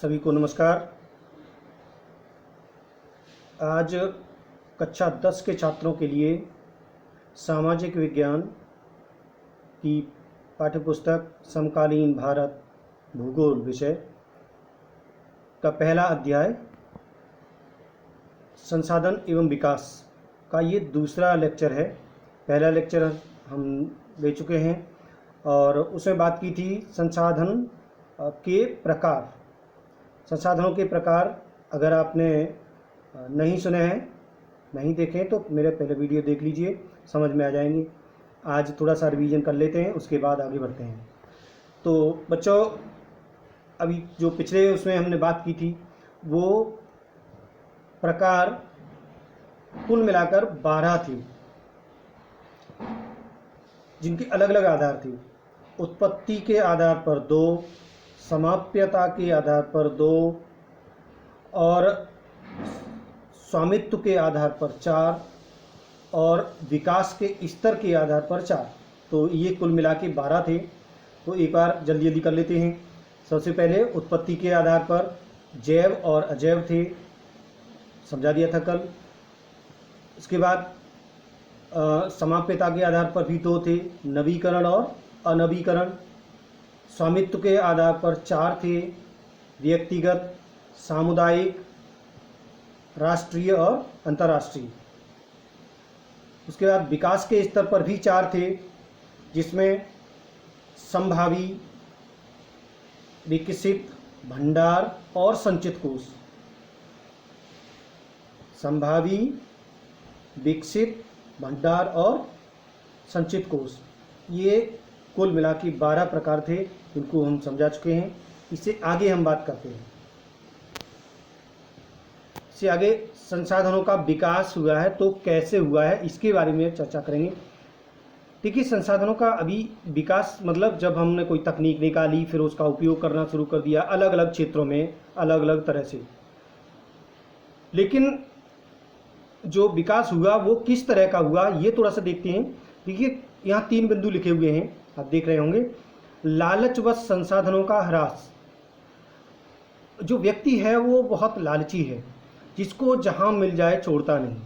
सभी को नमस्कार। आज कक्षा 10 के छात्रों के लिए सामाजिक विज्ञान की पाठ्यपुस्तक समकालीन भारत भूगोल विषय का पहला अध्याय संसाधन एवं विकास का ये दूसरा लेक्चर है। पहला लेक्चर हम ले चुके हैं और उसमें बात की थी संसाधन के प्रकार। संसाधनों के प्रकार अगर आपने नहीं सुने हैं, नहीं देखें तो मेरे पहले वीडियो देख लीजिए, समझ में आ जाएंगे। आज थोड़ा सा रिवीजन कर लेते हैं, उसके बाद आगे बढ़ते हैं। तो बच्चों, अभी जो पिछले उसमें हमने बात की थी वो प्रकार कुल मिलाकर 12 थी, जिनके अलग अलग आधार थे। उत्पत्ति के आधार पर 2, समाप्यता के आधार पर 2 और स्वामित्व के आधार पर 4 और विकास के स्तर के आधार पर 4। तो ये कुल मिला के 12 थे। तो एक बार जल्दी जल्दी कर लेते हैं। सबसे पहले उत्पत्ति के आधार पर जैव और अजैव थे, समझा दिया था कल। इसके बाद समाप्यता के आधार पर भी 2 थे, नवीकरण और अनवीकरण। स्वामित्व के आधार पर 4 थे, व्यक्तिगत, सामुदायिक, राष्ट्रीय और अंतर्राष्ट्रीय। उसके बाद विकास के स्तर पर भी 4 थे, जिसमें संभावी, विकसित, भंडार और संचित कोश। संभावी, विकसित, भंडार और संचित कोश, ये कुल मिला के 12 प्रकार थे, जिनको हम समझा चुके हैं। इससे आगे हम बात करते हैं। इससे आगे संसाधनों का विकास हुआ है तो कैसे हुआ है, इसके बारे में चर्चा करेंगे। देखिए, संसाधनों का अभी विकास मतलब जब हमने कोई तकनीक निकाली, फिर उसका उपयोग करना शुरू कर दिया अलग अलग क्षेत्रों में, अलग अलग तरह से। लेकिन जो विकास हुआ वो किस तरह का हुआ, ये थोड़ा सा देखते हैं। देखिए, यहाँ 3 बिंदु लिखे हुए हैं, आप देख रहे होंगे। लालचवश संसाधनों का ह्रास। जो व्यक्ति है वो बहुत लालची है, जिसको जहाँ मिल जाए छोड़ता नहीं,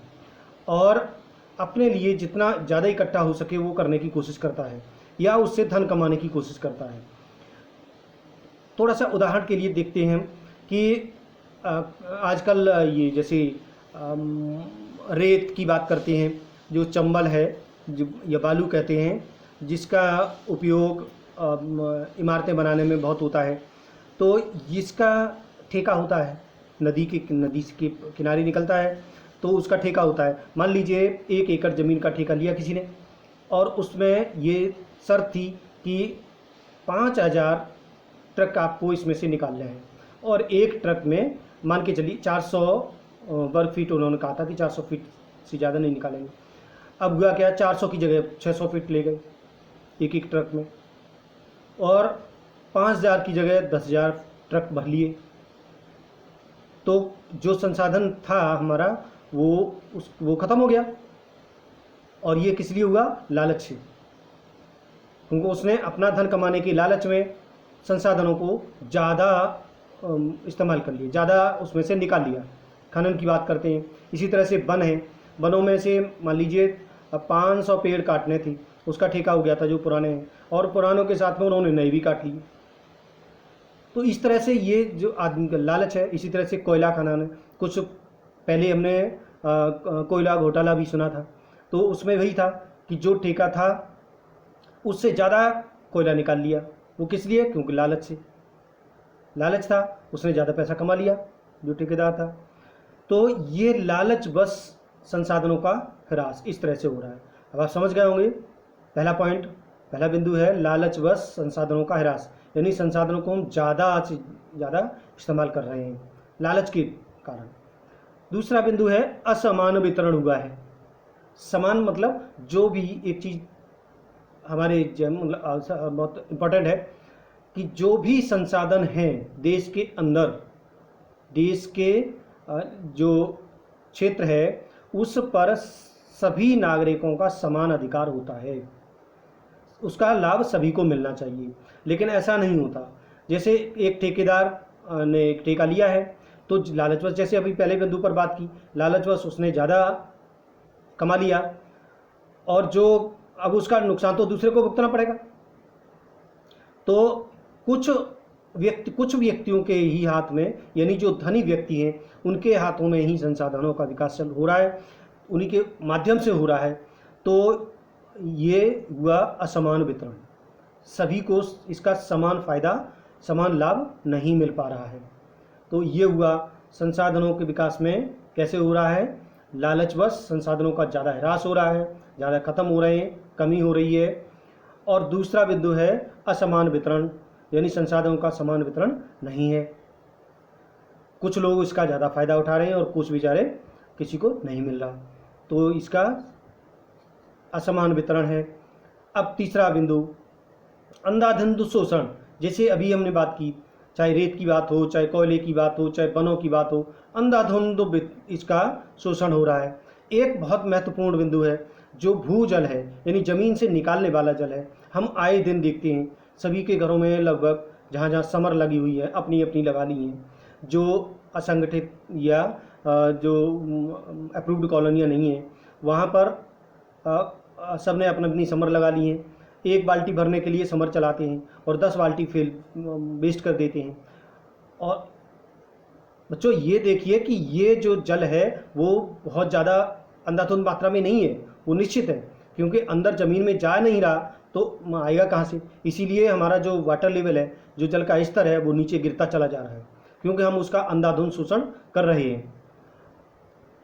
और अपने लिए जितना ज़्यादा इकट्ठा हो सके वो करने की कोशिश करता है, या उससे धन कमाने की कोशिश करता है। थोड़ा सा उदाहरण के लिए देखते हैं कि आजकल ये जैसे रेत की बात करते हैं, जो चंबल है, जो या बालू कहते हैं, जिसका उपयोग इमारतें बनाने में बहुत होता है। तो इसका ठेका होता है, नदी के किनारे निकलता है तो उसका ठेका होता है। मान लीजिए 1 एकड़ ज़मीन का ठेका लिया किसी ने, और उसमें ये शर्त थी कि 5000 ट्रक आपको इसमें से निकालने हैं, और एक ट्रक में मान के चलिए 400 वर्ग फीट उन्होंने कहा था कि 400 फीट से ज़्यादा नहीं निकालेंगे। अब हुआ क्या, 400 की जगह 600 फीट ले गए एक एक ट्रक में, और 5000 की जगह 10,000 ट्रक भर लिए। तो जो संसाधन था हमारा वो ख़त्म हो गया। और ये किस लिए हुआ? लालच से। क्योंकि उसने अपना धन कमाने की लालच में संसाधनों को ज़्यादा इस्तेमाल कर लिए, ज़्यादा उसमें से निकाल लिया। खनन की बात करते हैं, इसी तरह से वन है, वनों में से मान लीजिए 500 पेड़ काटने थे, उसका ठेका हो गया था जो पुराने हैं, और पुरानों के साथ में उन्होंने नए भी काट लिए। तो इस तरह से ये जो आदमी का लालच है। इसी तरह से कोयला खनन है, कुछ पहले हमने कोयला घोटाला भी सुना था, तो उसमें वही था कि जो ठेका था उससे ज़्यादा कोयला निकाल लिया। वो किस लिए? क्योंकि लालच था, उसने ज़्यादा पैसा कमा लिया जो ठेकेदार था। तो ये लालच बस संसाधनों का ह्रास इस तरह से हो रहा है। अब आप समझ गए होंगे, पहला पॉइंट, पहला बिंदु है लालच बस संसाधनों का ह्रास, यानी संसाधनों को हम ज़्यादा से ज़्यादा इस्तेमाल कर रहे हैं लालच के कारण। दूसरा बिंदु है असमान वितरण हुआ है। समान मतलब जो भी एक चीज़ हमारे मतलब बहुत इम्पोर्टेंट है कि जो भी संसाधन हैं देश के अंदर, देश के जो क्षेत्र है उस पर सभी नागरिकों का समान अधिकार होता है, उसका लाभ सभी को मिलना चाहिए। लेकिन ऐसा नहीं होता। जैसे एक ठेकेदार ने एक ठेका लिया है, तो लालचवश, जैसे अभी पहले बिंदु पर बात की, लालचवश उसने ज़्यादा कमा लिया और जो अब उसका नुकसान तो दूसरे को भुगतना पड़ेगा। तो कुछ व्यक्तियों के ही हाथ में, यानी जो धनी व्यक्ति हैं उनके हाथों में ही संसाधनों का विकास चल हो रहा है, उन्हीं के माध्यम से हो रहा है। तो ये हुआ असमान वितरण, सभी को इसका समान फायदा, समान लाभ नहीं मिल पा रहा है। तो ये हुआ संसाधनों के विकास में कैसे हो रहा है, लालचवश संसाधनों का ज़्यादा ह्रास हो रहा है, ज़्यादा खत्म हो रहे हैं, कमी हो रही है। और दूसरा बिंदु है असमान वितरण, यानी संसाधनों का समान वितरण नहीं है, कुछ लोग इसका ज़्यादा फायदा उठा रहे हैं और कुछ बेचारे किसी को नहीं मिल रहा, तो इसका असमान वितरण है। अब तीसरा बिंदु अंधाधुंध शोषण, जैसे अभी हमने बात की, चाहे रेत की बात हो, चाहे कोयले की बात हो, चाहे वनों की बात हो, अंधाधुंध इसका शोषण हो रहा है। एक बहुत महत्वपूर्ण बिंदु है जो भूजल है, यानी ज़मीन से निकालने वाला जल है। हम आए दिन देखते हैं सभी के घरों में लगभग जहाँ जहाँ समर लगी हुई है, अपनी अपनी लगा ली हैं। जो असंगठित या जो अप्रूव्ड कॉलोनियाँ नहीं हैं, वहाँ पर सब ने अपनी अपनी समर लगा ली हैं। एक बाल्टी भरने के लिए समर चलाते हैं और 10 बाल्टी वेस्ट कर देते हैं। और बच्चों ये देखिए कि ये जो जल है वो बहुत ज़्यादा अंधाधुंध मात्रा में नहीं है, वो निश्चित है, क्योंकि अंदर ज़मीन में जा नहीं रहा तो आएगा कहाँ से। इसीलिए हमारा जो वाटर लेवल है, जो जल का स्तर है, वो नीचे गिरता चला जा रहा है, क्योंकि हम उसका अंधाधुंध शोषण कर रहे हैं।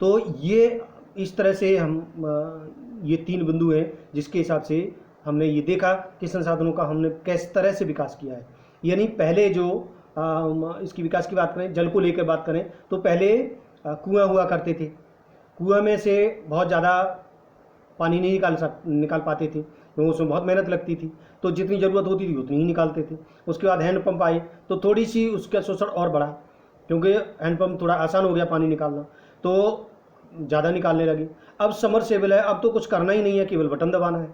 तो ये इस तरह से हम ये 3 बिंदु हैं जिसके हिसाब से हमने ये देखा कि संसाधनों का हमने किस तरह से विकास किया है। यानी पहले जो इसकी विकास की बात करें, जल को लेकर बात करें, तो पहले कुआं हुआ करते थे, कुआं में से बहुत ज़्यादा पानी नहीं निकाल पाते थे, क्योंकि उसमें बहुत मेहनत लगती थी, तो जितनी ज़रूरत होती थी उतनी ही निकालते थे। उसके बाद हैंडपम्प आए तो थोड़ी सी उसका शोषण और बढ़ा, क्योंकि हैंडपम्प थोड़ा आसान हो गया पानी निकालना, तो ज़्यादा निकालने लगे। अब समरसेबल है, अब तो कुछ करना ही नहीं है, केवल बटन दबाना है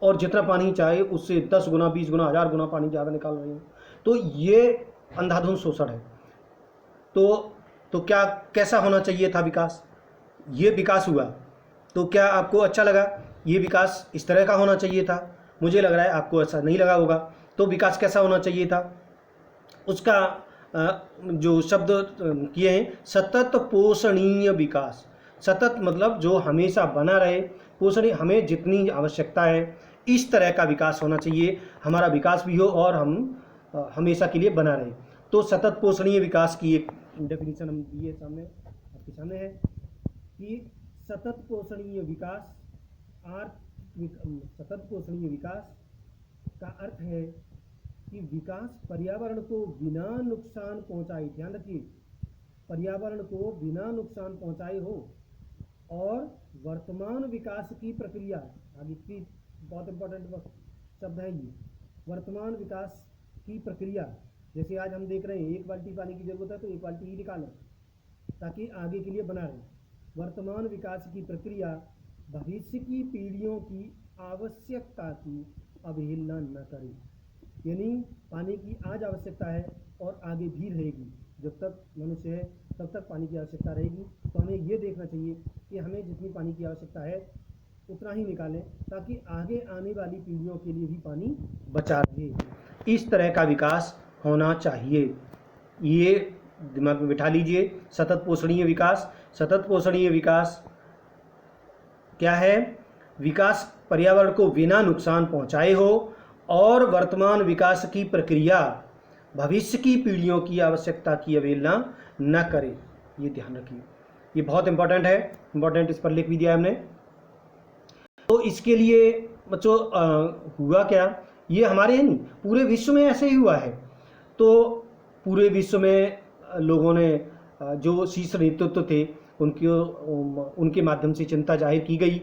और जितना पानी चाहे उससे 10 गुना, 20 गुना, 1000 गुना पानी ज़्यादा निकाल रहे हैं। तो ये अंधाधुंध शोषण है। तो क्या कैसा होना चाहिए था विकास, ये विकास हुआ, तो क्या आपको अच्छा लगा? ये विकास इस तरह का होना चाहिए था? मुझे लग रहा है आपको ऐसा नहीं लगा होगा। तो विकास कैसा होना चाहिए था? उसका जो शब्द किए हैं, सतत पोषणीय विकास। सतत मतलब जो हमेशा बना रहे, पोषणीय, हमें जितनी आवश्यकता है इस तरह का विकास होना चाहिए, हमारा विकास भी हो और हम हमेशा के लिए बना रहे। तो सतत पोषणीय विकास की एक डेफिनेशन हम दिए सामने, आपके सामने है कि सतत पोषणीय विकास सतत पोषणीय विकास का अर्थ है कि विकास पर्यावरण को बिना नुकसान पहुंचाए, ध्यान रखिए, पर्यावरण को बिना नुकसान पहुंचाए हो, और वर्तमान विकास की प्रक्रिया, आगे की बहुत इंपॉर्टेंट शब्द है ये, वर्तमान विकास की प्रक्रिया। जैसे आज हम देख रहे हैं 1 बाल्टी पानी की जरूरत है तो 1 बाल्टी ही निकालें ताकि आगे के लिए बना रहे। वर्तमान विकास की प्रक्रिया भविष्य की पीढ़ियों की आवश्यकता की अवहेलना न करे, यानी पानी की आज आवश्यकता है और आगे भी रहेगी, जब तक मनुष्य है तब तक पानी की आवश्यकता रहेगी। तो हमें ये देखना चाहिए कि हमें जितनी पानी की आवश्यकता है उतना ही निकालें, ताकि आगे आने वाली पीढ़ियों के लिए भी पानी बचा रहे। इस तरह का विकास होना चाहिए, ये दिमाग में बिठा लीजिए। सतत पोषणीय विकास, सतत पोषणीय विकास क्या है? विकास पर्यावरण को बिना नुकसान पहुंचाए हो और वर्तमान विकास की प्रक्रिया भविष्य की पीढ़ियों की आवश्यकता की अवहेलना न करे। ये ध्यान रखिए, ये बहुत इंपॉर्टेंट है, इंपॉर्टेंट, इस पर लिख भी दिया है हमने। तो इसके लिए बच्चों हुआ क्या, ये हमारे ही नहीं पूरे विश्व में ऐसे ही हुआ है। तो पूरे विश्व में लोगों ने जो शीर्ष नेतृत्व थे उनके माध्यम से चिंता जाहिर की गई,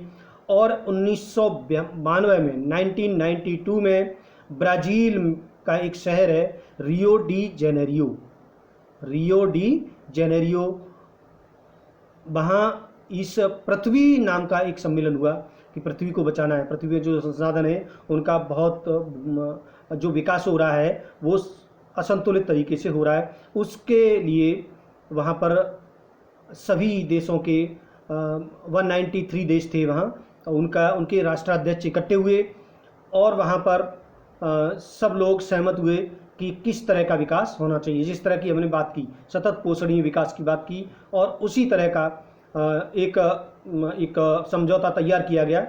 और 1992 में 1992 में ब्राज़ील का एक शहर है रियो डी जेनेरियो, वहाँ इस पृथ्वी नाम का एक सम्मेलन हुआ कि पृथ्वी को बचाना है, पृथ्वी में जो संसाधन है उनका बहुत जो विकास हो रहा है वो असंतुलित तरीके से हो रहा है। उसके लिए वहाँ पर सभी देशों के 193 देश थे वहाँ, उनके राष्ट्राध्यक्ष इकट्ठे हुए और वहाँ पर सब लोग सहमत हुए कि किस तरह का विकास होना चाहिए। जिस तरह की हमने बात की, सतत पोषणीय विकास की बात की, और उसी तरह का एक समझौता तैयार किया गया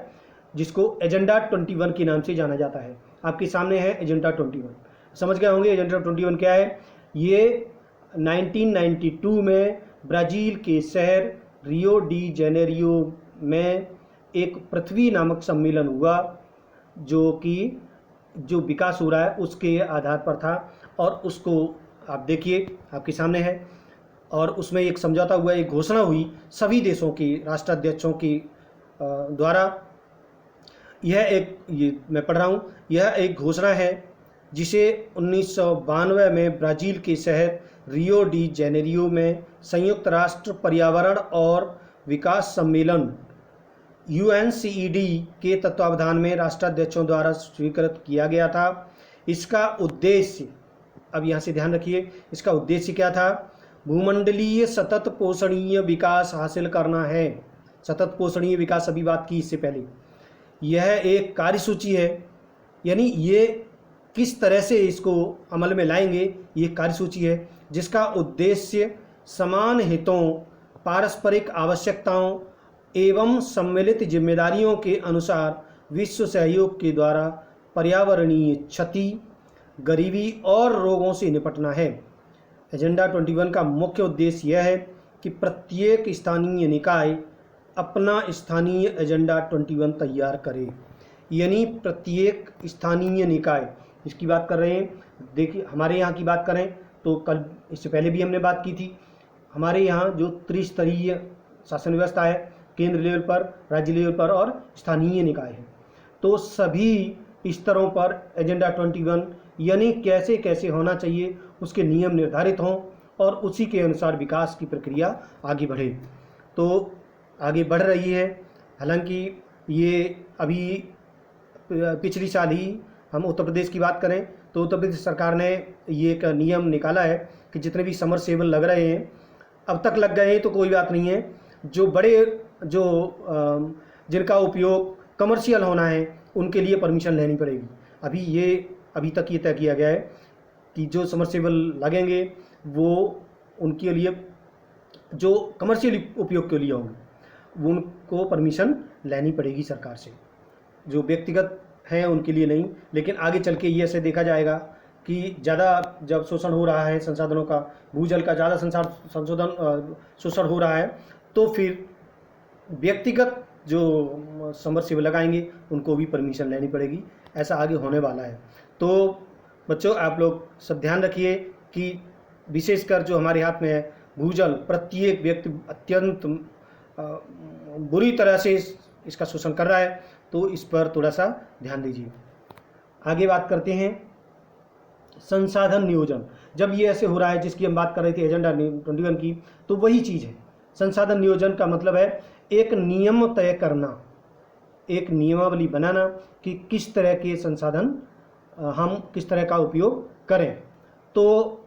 जिसको एजेंडा 21 के नाम से जाना जाता है। आपके सामने है एजेंडा 21। समझ गए होंगे एजेंडा 21 क्या है। ये 1992 में ब्राज़ील के शहर रियो डी जेनेरियो में एक पृथ्वी नामक सम्मेलन हुआ, जो विकास हो रहा है उसके आधार पर था। और उसको आप देखिए, आपके सामने है। और उसमें एक समझौता हुआ, एक घोषणा हुई सभी देशों के राष्ट्राध्यक्षों के द्वारा। ये मैं पढ़ रहा हूँ। यह एक घोषणा है जिसे 1992 में ब्राज़ील के शहर रियो डी जेनेरियो में संयुक्त राष्ट्र पर्यावरण और विकास सम्मेलन UNCED के तत्वावधान में राष्ट्राध्यक्षों द्वारा स्वीकृत किया गया था। इसका उद्देश्य, अब यहाँ से ध्यान रखिए, इसका उद्देश्य क्या था। भूमंडलीय सतत पोषणीय विकास हासिल करना है। सतत पोषणीय विकास अभी बात की इससे पहले। यह एक कार्यसूची है, यानी ये किस तरह से इसको अमल में लाएंगे, ये कार्यसूची है जिसका उद्देश्य समान हितों, पारस्परिक आवश्यकताओं एवं सम्मिलित जिम्मेदारियों के अनुसार विश्व सहयोग के द्वारा पर्यावरणीय क्षति, गरीबी और रोगों से निपटना है। एजेंडा 21 का मुख्य उद्देश्य यह है कि प्रत्येक स्थानीय निकाय अपना स्थानीय एजेंडा 21 तैयार करे। यानी प्रत्येक स्थानीय निकाय, इसकी बात कर रहे हैं। देखिए, हमारे यहाँ की बात करें तो कल इससे पहले भी हमने बात की थी। हमारे यहाँ जो त्रिस्तरीय शासन व्यवस्था है, केंद्र लेवल पर, राज्य लेवल पर और स्थानीय निकाय है, तो सभी स्तरों पर एजेंडा 21 यानी कैसे कैसे होना चाहिए उसके नियम निर्धारित हों और उसी के अनुसार विकास की प्रक्रिया आगे बढ़े। तो आगे बढ़ रही है। हालांकि ये अभी पिछली साल ही हम उत्तर प्रदेश की बात करें तो उत्तर प्रदेश सरकार ने ये एक नियम निकाला है कि जितने भी समरसेबल लग रहे हैं, अब तक लग गए हैं तो कोई बात नहीं है, जो बड़े जिनका उपयोग कमर्शियल होना है उनके लिए परमिशन लेनी पड़ेगी। अभी तक ये तय किया गया है कि जो समरसेबल लगेंगे वो उनके लिए, जो कमर्शियल उपयोग के लिए होंगे, वो उनको परमिशन लेनी पड़ेगी सरकार से। जो व्यक्तिगत हैं उनके लिए नहीं। लेकिन आगे चल के ये ऐसे देखा जाएगा कि ज़्यादा जब शोषण हो रहा है संसाधनों का, भूजल का ज़्यादा शोषण हो रहा है, तो फिर व्यक्तिगत जो समरसेबल लगाएंगे उनको भी परमिशन लेनी पड़ेगी। ऐसा आगे होने वाला है। तो बच्चों, आप लोग सब ध्यान रखिए कि विशेषकर जो हमारे हाथ में है भूजल, प्रत्येक व्यक्ति अत्यंत बुरी तरह से इसका शोषण कर रहा है, तो इस पर थोड़ा सा ध्यान दीजिए। आगे बात करते हैं संसाधन नियोजन। जब ये ऐसे हो रहा है जिसकी हम बात कर रहे थे एजेंडा 21 की, तो वही चीज़ है। संसाधन नियोजन का मतलब है एक नियम तय करना, एक नियमावली बनाना कि किस तरह के संसाधन हम किस तरह का उपयोग करें। तो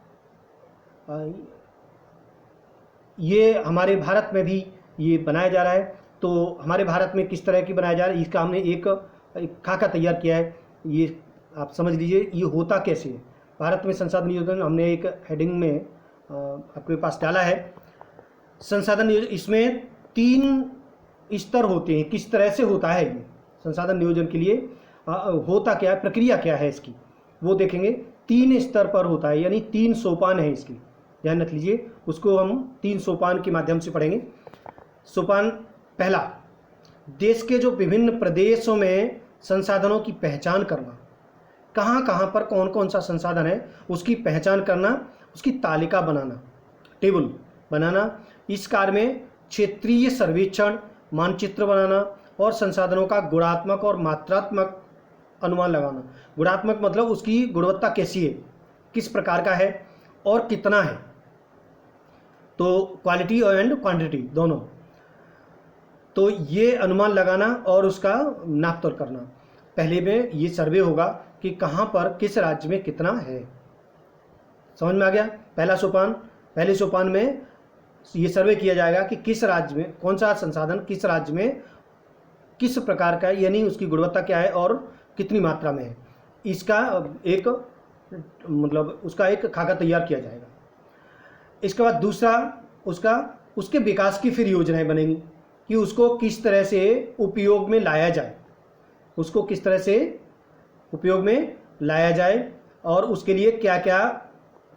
ये हमारे भारत में भी ये बनाया जा रहा है। तो हमारे भारत में किस तरह की बनाया जा रहा है, इसका हमने एक खाका तैयार किया है। ये आप समझ लीजिए ये होता कैसे है। भारत में संसाधन नियोजन हमने एक हेडिंग में आपके पास डाला है। संसाधन नियोजन, इसमें 3 स्तर होते हैं। किस तरह से होता है ये संसाधन नियोजन के लिए होता क्या है, प्रक्रिया क्या है इसकी, वो देखेंगे। 3 स्तर पर होता है, यानी 3 सोपान है इसकी, ध्यान रख लीजिए। उसको हम 3 सोपान के माध्यम से पढ़ेंगे। सोपान पहला, देश के जो विभिन्न प्रदेशों में संसाधनों की पहचान करना, कहाँ कहाँ पर कौन कौन सा संसाधन है उसकी पहचान करना, उसकी तालिका बनाना, टेबल बनाना। इस कार्य में क्षेत्रीय सर्वेक्षण, मानचित्र बनाना और संसाधनों का गुणात्मक और मात्रात्मक अनुमान लगाना। गुणात्मक मतलब उसकी गुणवत्ता कैसी है, किस प्रकार का है और कितना है, तो क्वालिटी एंड क्वांटिटी दोनों। तो ये अनुमान लगाना और उसका नाप तोल करना। पहले में ये सर्वे होगा कि कहाँ पर किस राज्य में कितना है। समझ में आ गया। पहले सोपान में ये सर्वे किया जाएगा कि किस राज्य में कौन सा संसाधन किस राज्य में किस प्रकार का है, यानी उसकी गुणवत्ता क्या है और कितनी मात्रा में है, इसका एक मतलब उसका एक खाका तैयार किया जाएगा। इसके बाद दूसरा उसके विकास की फिर योजनाएं बनेंगी कि उसको किस तरह से उपयोग में लाया जाए, उसको किस तरह से उपयोग में लाया जाए और उसके लिए क्या क्या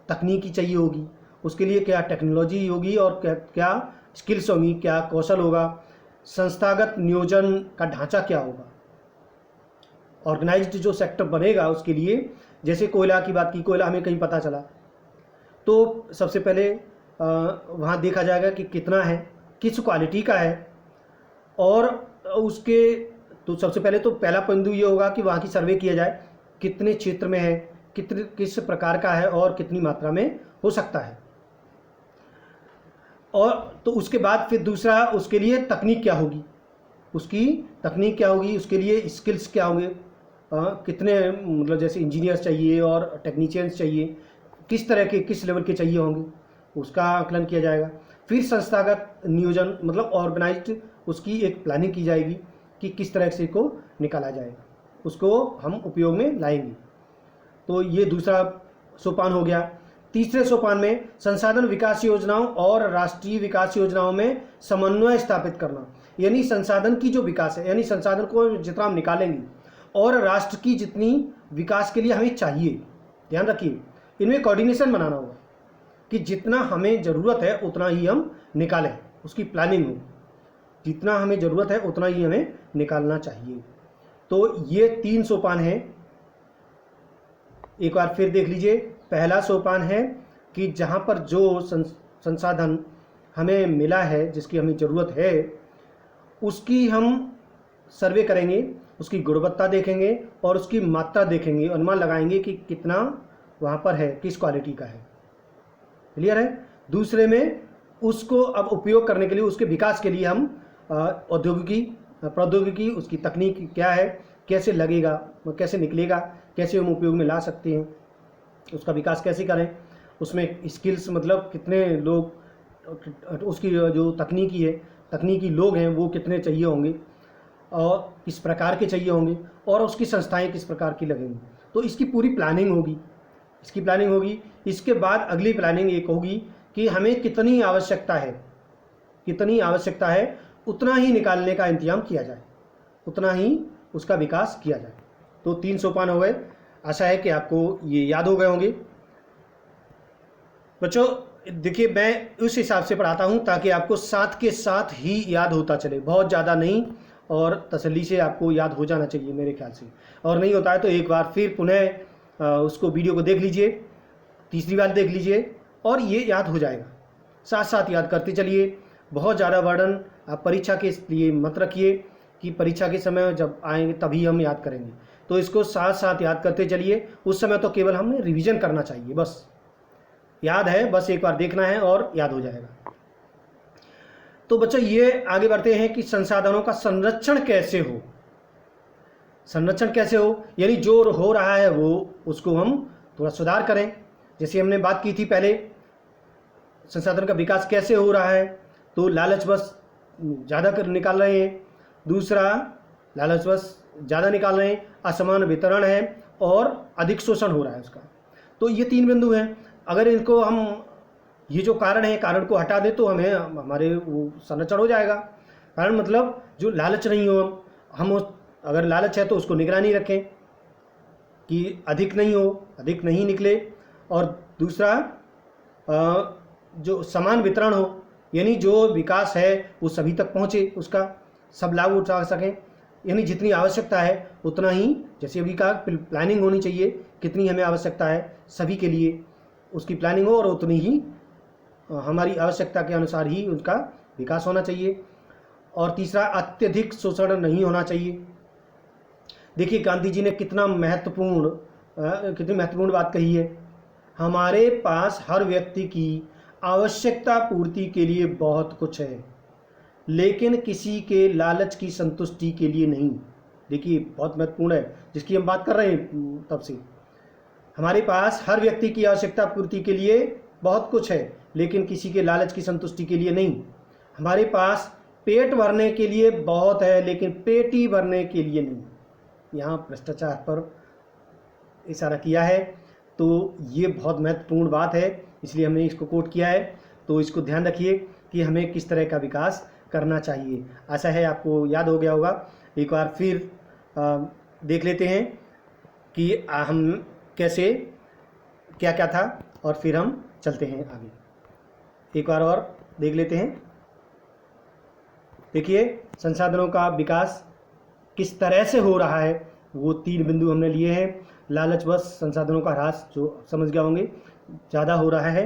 तकनीकी चाहिए होगी, उसके लिए क्या टेक्नोलॉजी होगी और क्या क्या स्किल्स होंगी, क्या कौशल होगा, संस्थागत नियोजन का ढांचा क्या होगा, ऑर्गेनाइज्ड जो सेक्टर बनेगा उसके लिए। जैसे कोयला की बात की, कोयला हमें कहीं पता चला तो सबसे पहले वहाँ देखा जाएगा कि कितना है, किस क्वालिटी का है, और उसके तो सबसे पहले तो पहला बिंदु ये होगा कि वहाँ की सर्वे किया जाए कितने क्षेत्र में है, किस प्रकार का है और कितनी मात्रा में हो सकता है। और तो उसके बाद फिर दूसरा उसके लिए तकनीक क्या होगी, उसके लिए स्किल्स क्या होंगे, कितने मतलब जैसे इंजीनियर्स चाहिए और टेक्नीशियंस चाहिए, किस तरह के किस लेवल के चाहिए होंगे, उसका आकलन किया जाएगा। फिर संस्थागत नियोजन मतलब ऑर्गेनाइज्ड उसकी एक प्लानिंग की जाएगी कि किस तरह से इसको निकाला जाएगा, उसको हम उपयोग में लाएंगे। तो ये दूसरा सोपान हो गया। तीसरे सोपान में संसाधन विकास योजनाओं और राष्ट्रीय विकास योजनाओं में समन्वय स्थापित करना, यानी संसाधन की जो विकास है, यानी संसाधन को जितना हम निकालेंगे और राष्ट्र की जितनी विकास के लिए हमें चाहिए, ध्यान रखिए इनमें कोऑर्डिनेशन बनाना होगा कि जितना हमें ज़रूरत है उतना ही हम निकालें, उसकी प्लानिंग हो, जितना हमें ज़रूरत है उतना ही हमें निकालना चाहिए। तो ये 3 सोपान हैं। एक बार फिर देख लीजिए। पहला सोपान है कि जहाँ पर जो संसाधन हमें मिला है, जिसकी हमें ज़रूरत है, उसकी हम सर्वे करेंगे, उसकी गुणवत्ता देखेंगे और उसकी मात्रा देखेंगे, अनुमान लगाएंगे कि कितना वहाँ पर है, किस क्वालिटी का है। क्लियर है। दूसरे में उसको अब उपयोग करने के लिए, उसके विकास के लिए हम प्रौद्योगिकी उसकी तकनीक क्या है, कैसे लगेगा, कैसे निकलेगा, कैसे हम उपयोग में ला सकते हैं, उसका विकास कैसे करें, उसमें स्किल्स मतलब कितने लोग, उसकी जो तकनीकी लोग हैं वो कितने चाहिए होंगे और किस प्रकार के चाहिए होंगे और उसकी संस्थाएं किस प्रकार की लगेंगी। तो इसकी पूरी प्लानिंग होगी, इसके बाद अगली प्लानिंग एक होगी कि हमें कितनी आवश्यकता है उतना ही निकालने का इंतजाम किया जाए, उतना ही उसका विकास किया जाए। तो 3 सोपान हो गए। आशा है कि आपको ये याद हो गए होंगे। बच्चों देखिए, मैं उस हिसाब से पढ़ाता हूँ ताकि आपको साथ के साथ ही याद होता चले, बहुत ज़्यादा नहीं, और तसल्ली से आपको याद हो जाना चाहिए मेरे ख्याल से। और नहीं होता है तो एक बार फिर पुनः उसको वीडियो को देख लीजिए, तीसरी बार देख लीजिए और ये याद हो जाएगा। साथ साथ याद करते चलिए। बहुत ज़्यादा वर्डन आप परीक्षा के लिए मत रखिए कि परीक्षा के समय जब आएंगे तभी हम याद करेंगे। तो इसको साथ साथ याद करते चलिए। उस समय तो केवल हमें रिवीजन करना चाहिए, बस याद है, बस एक बार देखना है और याद हो जाएगा। तो बच्चों ये आगे बढ़ते हैं कि संसाधनों का संरक्षण कैसे हो, यानी जो हो रहा है वो उसको हम थोड़ा सुधार करें। जैसे हमने बात की थी पहले, संसाधन का विकास कैसे हो रहा है, तो लालच बस ज़्यादा कर निकाल रहे हैं, दूसरा लालच बस ज़्यादा निकाल रहे हैं, असमान वितरण है और अधिक शोषण हो रहा है उसका। तो ये 3 बिंदु हैं। अगर इनको हम ये जो कारण को हटा दें तो हमारे वो संरक्षण हो जाएगा। कारण मतलब जो लालच नहीं हो, हम अगर लालच है तो उसको निगरानी रखें कि अधिक नहीं निकले, और दूसरा जो समान वितरण हो, यानी जो विकास है वो सभी तक पहुँचे, उसका सब लाभ उठा सकें, यानी जितनी आवश्यकता है उतना ही, जैसे अभी कहा प्लानिंग होनी चाहिए, कितनी हमें आवश्यकता है सभी के लिए उसकी प्लानिंग हो और उतनी ही हमारी आवश्यकता के अनुसार ही उनका विकास होना चाहिए। और तीसरा अत्यधिक शोषण नहीं होना चाहिए। देखिए गांधी जी ने कितनी महत्वपूर्ण बात कही है। हमारे पास हर व्यक्ति की आवश्यकता पूर्ति के लिए बहुत कुछ है, लेकिन किसी के लालच की संतुष्टि के लिए नहीं। देखिए बहुत महत्वपूर्ण है, जिसकी हम बात कर रहे हैं तब से। हमारे पास हर व्यक्ति की आवश्यकता पूर्ति के लिए बहुत कुछ है, लेकिन किसी के लालच की संतुष्टि के लिए नहीं। हमारे पास पेट भरने के लिए बहुत है, लेकिन पेटी भरने के लिए नहीं। यहाँ भ्रष्टाचार पर इशारा किया है, तो ये बहुत महत्वपूर्ण बात है, इसलिए हमने इसको कोट किया है। तो इसको ध्यान रखिए कि हमें किस तरह का विकास करना चाहिए। आशा है आपको याद हो गया होगा। एक बार फिर देख लेते हैं कि हम कैसे क्या क्या था, और फिर हम चलते हैं आगे। एक बार और देख लेते हैं। देखिए, संसाधनों का विकास किस तरह से हो रहा है, वो 3 बिंदु हमने लिए हैं। लालचवश संसाधनों का ह्रास, जो समझ गया होंगे, ज़्यादा हो रहा है।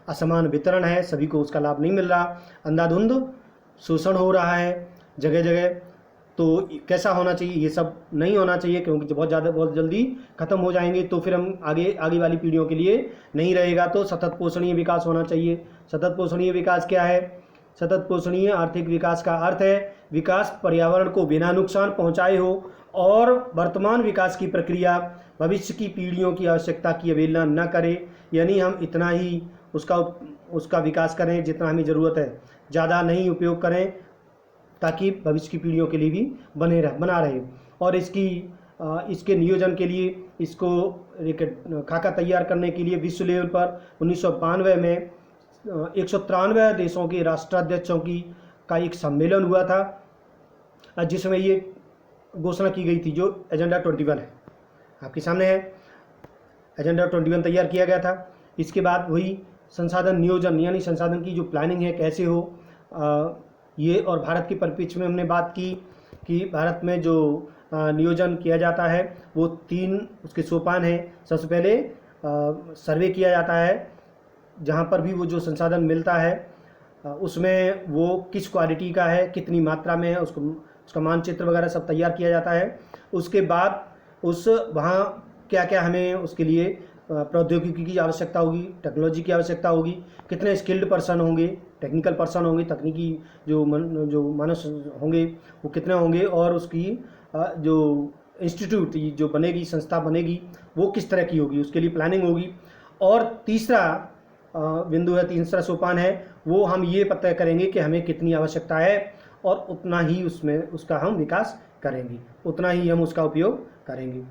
असमान वितरण है, सभी को उसका लाभ नहीं मिल रहा। अंधाधुंध शोषण हो रहा है जगह जगह। तो कैसा होना चाहिए? ये सब नहीं होना चाहिए, क्योंकि बहुत जल्दी ख़त्म हो जाएंगे, तो फिर हम आगे वाली पीढ़ियों के लिए नहीं रहेगा। तो सतत पोषणीय विकास होना चाहिए। सतत पोषणीय विकास क्या है? सतत पोषणीय आर्थिक विकास का अर्थ है विकास पर्यावरण को बिना नुकसान पहुंचाए हो और वर्तमान विकास की प्रक्रिया भविष्य की पीढ़ियों की आवश्यकता की अवहेलना न करे। यानी हम इतना ही उसका विकास करें जितना हमें ज़रूरत है, ज़्यादा नहीं उपयोग करें, ताकि भविष्य की पीढ़ियों के लिए भी बना रहे। और इसके नियोजन के लिए, इसको एक खाका तैयार करने के लिए विश्व लेवल पर 1992 में 193 देशों के राष्ट्राध्यक्षों का एक सम्मेलन हुआ था, जिसमें ये घोषणा की गई थी, जो एजेंडा 21 है, आपके सामने है। एजेंडा 21 तैयार किया गया था। इसके बाद वही संसाधन नियोजन, यानी संसाधन की जो प्लानिंग है कैसे हो, ये। और भारत के परिप्रेक्ष्य में हमने बात की कि भारत में जो नियोजन किया जाता है वो 3 उसके सोपान हैं। सबसे पहले सर्वे किया जाता है, जहाँ पर भी वो जो संसाधन मिलता है उसमें वो किस क्वालिटी का है, कितनी मात्रा में है, उसका मानचित्र वगैरह सब तैयार किया जाता है। उसके बाद वहाँ क्या क्या हमें उसके लिए प्रौद्योगिकी की आवश्यकता होगी, टेक्नोलॉजी की आवश्यकता होगी, कितने स्किल्ड पर्सन होंगे, टेक्निकल पर्सन होंगे, तकनीकी जो मानव होंगे वो कितने होंगे, और उसकी जो इंस्टीट्यूट जो बनेगी, संस्था बनेगी, वो किस तरह की होगी, उसके लिए प्लानिंग होगी। और तीसरा बिंदु है, तीसरा सोपान है, वो हम ये पता करेंगे कि हमें कितनी आवश्यकता है, और उतना ही उसका हम विकास करेंगे, उतना ही हम उसका उपयोग करेंगे।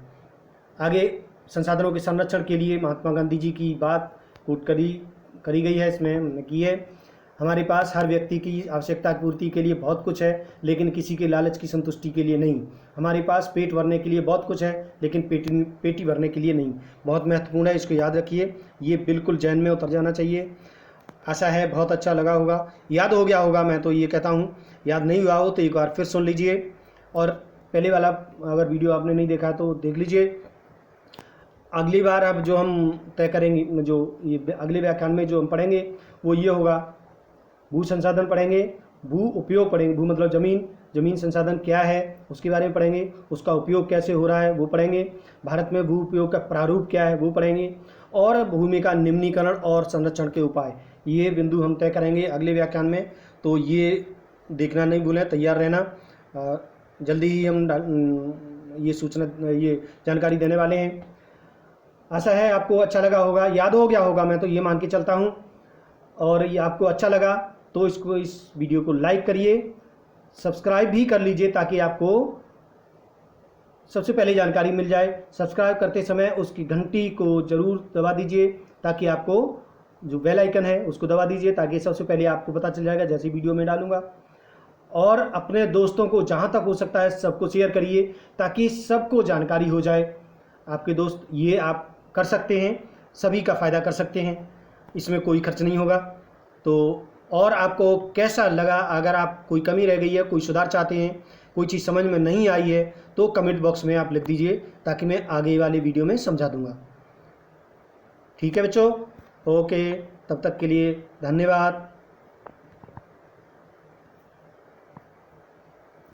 आगे संसाधनों के संरक्षण के लिए महात्मा गांधी जी की बात कोट करी गई है, इसमें हमने की है। हमारे पास हर व्यक्ति की आवश्यकता पूर्ति के लिए बहुत कुछ है, लेकिन किसी के लालच की संतुष्टि के लिए नहीं। हमारे पास पेट भरने के लिए बहुत कुछ है, लेकिन पेटी भरने के लिए नहीं। बहुत महत्वपूर्ण है, इसको याद रखिए। ये बिल्कुल जहन में उतर जाना चाहिए। आशा है बहुत अच्छा लगा होगा, याद हो गया होगा। मैं तो ये कहता हूँ, याद नहीं हुआ हो तो एक बार फिर सुन लीजिए, और पहले वाला अगर वीडियो आपने नहीं देखा तो देख लीजिए। अगली बार अब जो हम तय करेंगे, जो ये अगले व्याख्यान में जो हम पढ़ेंगे वो ये होगा, भू संसाधन पढ़ेंगे, भू उपयोग पढ़ेंगे। भू मतलब ज़मीन संसाधन क्या है उसके बारे में पढ़ेंगे, उसका उपयोग कैसे हो रहा है वो पढ़ेंगे, भारत में भू उपयोग का प्रारूप क्या है वो पढ़ेंगे, और भूमि का निम्नीकरण और संरक्षण के उपाय, ये बिंदु हम तय करेंगे अगले व्याख्यान में। तो ये देखना नहीं भूलें, तैयार रहना। जल्दी ही हम ये जानकारी देने वाले हैं। आशा है आपको अच्छा लगा होगा, याद हो गया होगा, मैं तो ये मान के चलता हूँ। और ये आपको अच्छा लगा तो इस वीडियो को लाइक करिए, सब्सक्राइब भी कर लीजिए, ताकि आपको सबसे पहले जानकारी मिल जाए। सब्सक्राइब करते समय उसकी घंटी को ज़रूर दबा दीजिए, ताकि आपको जो बेल आइकन है उसको दबा दीजिए, ताकि सबसे पहले आपको पता चल जाएगा जैसे वीडियो में डालूंगा। और अपने दोस्तों को जहाँ तक हो सकता है सबको शेयर करिए, ताकि सबको जानकारी हो जाए। आपके दोस्त ये आप कर सकते हैं, सभी का फ़ायदा कर सकते हैं, इसमें कोई खर्च नहीं होगा। तो और आपको कैसा लगा, अगर आप कोई कमी रह गई है, कोई सुधार चाहते हैं, कोई चीज़ समझ में नहीं आई है, तो कमेंट बॉक्स में आप लिख दीजिए, ताकि मैं आगे वाले वीडियो में समझा दूंगा। ठीक है बच्चों, ओके, तब तक के लिए धन्यवाद।